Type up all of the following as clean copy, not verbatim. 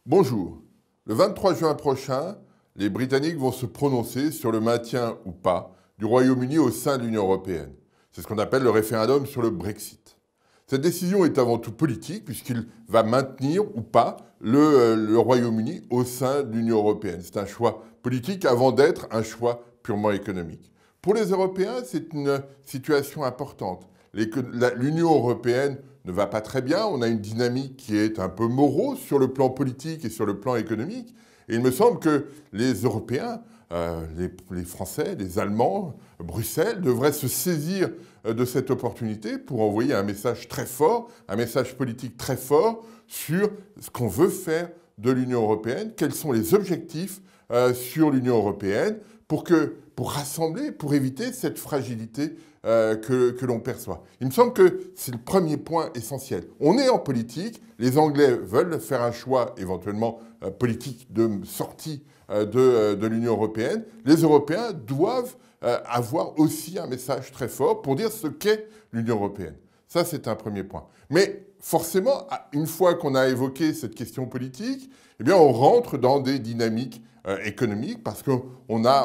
Bonjour. Le 23 juin prochain, les Britanniques vont se prononcer sur le maintien ou pas du Royaume-Uni au sein de l'Union européenne. C'est ce qu'on appelle le référendum sur le Brexit. Cette décision est avant tout politique puisqu'il va maintenir ou pas le Royaume-Uni au sein de l'Union européenne. C'est un choix politique avant d'être un choix purement économique. Pour les Européens, c'est une situation importante. L'Union européenne ne va pas très bien. On a une dynamique qui est un peu morose sur le plan politique et sur le plan économique. Et il me semble que les Européens, les Français, les Allemands, Bruxelles, devraient se saisir de cette opportunité pour envoyer un message très fort, un message politique très fort sur ce qu'on veut faire de l'Union européenne, quels sont les objectifs sur l'Union européenne pour rassembler, pour éviter cette fragilité que l'on perçoit. Il me semble que c'est le premier point essentiel. On est en politique, les Anglais veulent faire un choix éventuellement politique de sortie de l'Union européenne. Les Européens doivent avoir aussi un message très fort pour dire ce qu'est l'Union européenne. Ça, c'est un premier point. Mais forcément, une fois qu'on a évoqué cette question politique, eh bien, on rentre dans des dynamiques économiques parce qu'on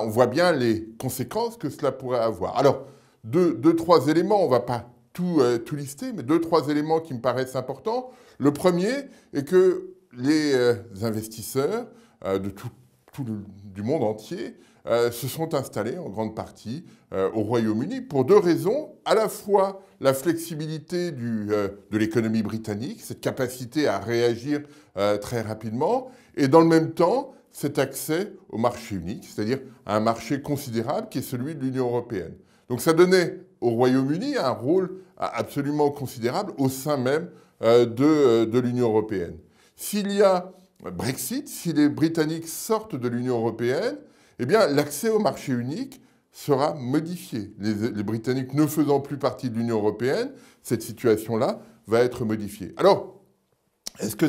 voit bien les conséquences que cela pourrait avoir. Alors, trois éléments, on ne va pas tout lister, mais trois éléments qui me paraissent importants. Le premier est que les investisseurs du monde entier se sont installés en grande partie au Royaume-Uni pour deux raisons. À la fois la flexibilité de l'économie britannique, cette capacité à réagir très rapidement, et dans le même temps, cet accès au marché unique, c'est-à-dire à un marché considérable qui est celui de l'Union européenne. Donc ça donnait au Royaume-Uni un rôle absolument considérable au sein même de l'Union européenne. S'il y a Brexit, si les Britanniques sortent de l'Union européenne, eh bien l'accès au marché unique sera modifié. Les Britanniques ne faisant plus partie de l'Union européenne, cette situation-là va être modifiée. Alors, est-ce que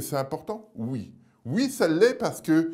c'est important? Oui. Oui, ça l'est parce que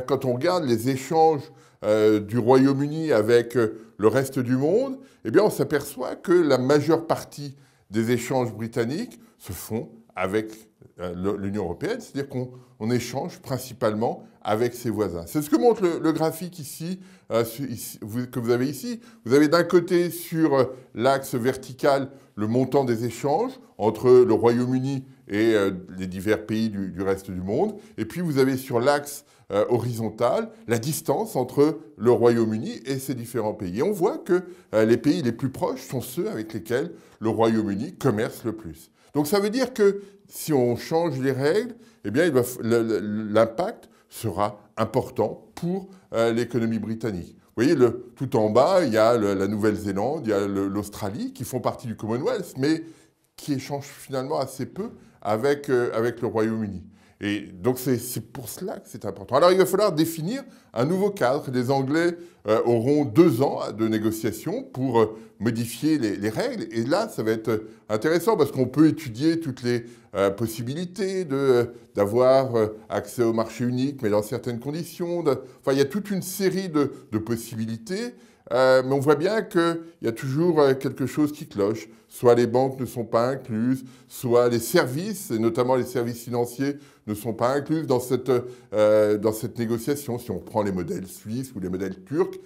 quand on regarde les échanges du Royaume-Uni avec le reste du monde, eh bien, on s'aperçoit que la majeure partie des échanges britanniques se font avec l'Union européenne, c'est-à-dire qu'on échange principalement avec ses voisins. C'est ce que montre le graphique ici, que vous avez ici. Vous avez d'un côté sur l'axe vertical le montant des échanges entre le Royaume-Uni et les divers pays du reste du monde. Et puis vous avez sur l'axe horizontal la distance entre le Royaume-Uni et ces différents pays. Et on voit que les pays les plus proches sont ceux avec lesquels le Royaume-Uni commerce le plus. Donc ça veut dire que si on change les règles, eh bien l'impact sera important pour l'économie britannique. Vous voyez, tout en bas, il y a la Nouvelle-Zélande, il y a l'Australie, qui font partie du Commonwealth, mais qui échangent finalement assez peu avec le Royaume-Uni. Et donc c'est pour cela que c'est important. Alors il va falloir définir un nouveau cadre. Les Anglais auront 2 ans de négociation pour modifier les règles. Et là, ça va être intéressant parce qu'on peut étudier toutes les possibilités d'avoir accès au marché unique, mais dans certaines conditions. Enfin, il y a toute une série de possibilités. Mais on voit bien qu'il y a toujours quelque chose qui cloche. Soit les banques ne sont pas incluses, soit les services, et notamment les services financiers, ne sont pas inclus dans cette négociation. Si on prend les modèles suisses ou les modèles turcs,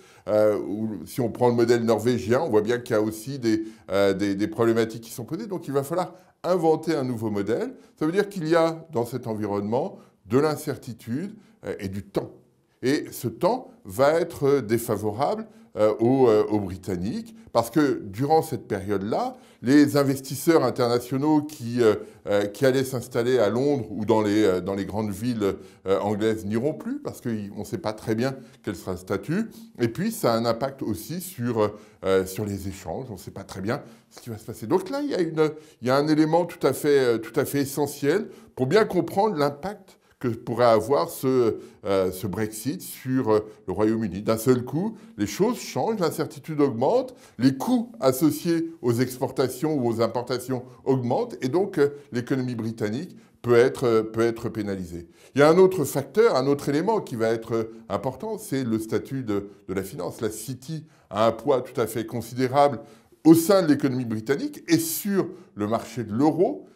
ou si on prend le modèle norvégien, on voit bien qu'il y a aussi des problématiques qui sont posées. Donc il va falloir inventer un nouveau modèle. Ça veut dire qu'il y a dans cet environnement de l'incertitude et du temps. Et ce temps va être défavorable aux Britanniques parce que durant cette période-là, les investisseurs internationaux qui allaient s'installer à Londres ou dans les grandes villes anglaises n'iront plus parce qu'on ne sait pas très bien quel sera le statut. Et puis, ça a un impact aussi sur les échanges. On ne sait pas très bien ce qui va se passer. Donc là, il y a un élément tout à fait essentiel pour bien comprendre l'impact que pourrait avoir ce Brexit sur le Royaume-Uni. D'un seul coup, les choses changent, l'incertitude augmente, les coûts associés aux exportations ou aux importations augmentent, et donc l'économie britannique peut être pénalisée. Il y a un autre facteur, un autre élément qui va être important, c'est le statut de la finance. La City a un poids tout à fait considérable au sein de l'économie britannique et sur le marché de l'euro.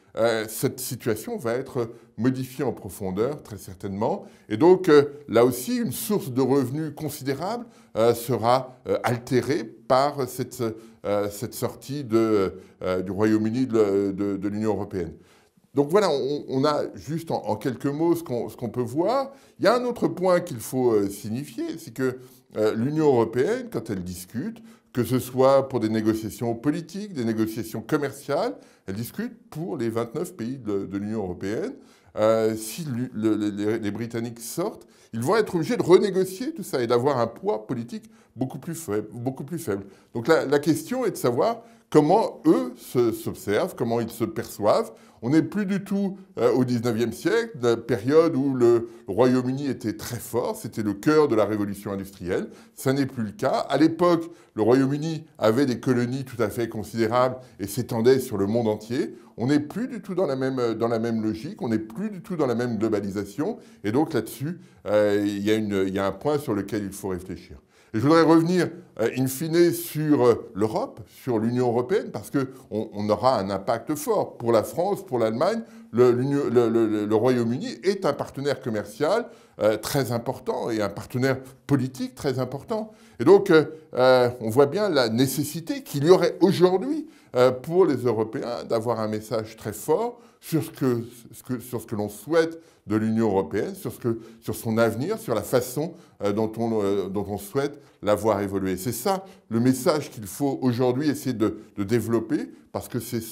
cette situation va être modifiée en profondeur, très certainement. Et donc, là aussi, une source de revenus considérable sera altérée par cette sortie du Royaume-Uni de l'Union européenne. Donc voilà, on a juste en quelques mots ce qu'on peut voir. Il y a un autre point qu'il faut signifier, c'est que l'Union européenne, quand elle discute, que ce soit pour des négociations politiques, des négociations commerciales, elle discute pour les 29 pays de l'Union européenne. Si les Britanniques sortent, ils vont être obligés de renégocier tout ça et d'avoir un poids politique beaucoup plus faible. Donc la question est de savoir comment eux s'observent, comment ils se perçoivent. On n'est plus du tout au 19e siècle, la période où le Royaume-Uni était très fort, c'était le cœur de la révolution industrielle. Ça n'est plus le cas. À l'époque, le Royaume-Uni avait des colonies tout à fait considérables et s'étendait sur le monde entier. On n'est plus du tout dans la même logique, on n'est plus du tout dans la même globalisation. Et donc là-dessus, il y a un point sur lequel il faut réfléchir. Et je voudrais revenir, in fine, sur l'Europe, sur l'Union européenne, parce qu'on aura un impact fort. Pour la France, pour l'Allemagne, le Royaume-Uni est un partenaire commercial très important et un partenaire politique très important. Et donc, on voit bien la nécessité qu'il y aurait aujourd'hui pour les Européens d'avoir un message très fort sur ce que l'on souhaite de l'Union européenne, sur son avenir, sur la façon dont on souhaite la voir évoluer. C'est ça le message qu'il faut aujourd'hui essayer de développer, parce que c'est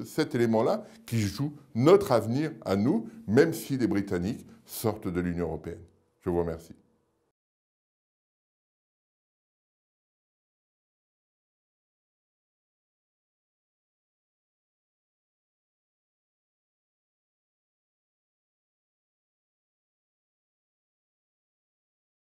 cet élément-là qui joue notre avenir à nous, même si les Britanniques sortent de l'Union européenne. Je vous remercie.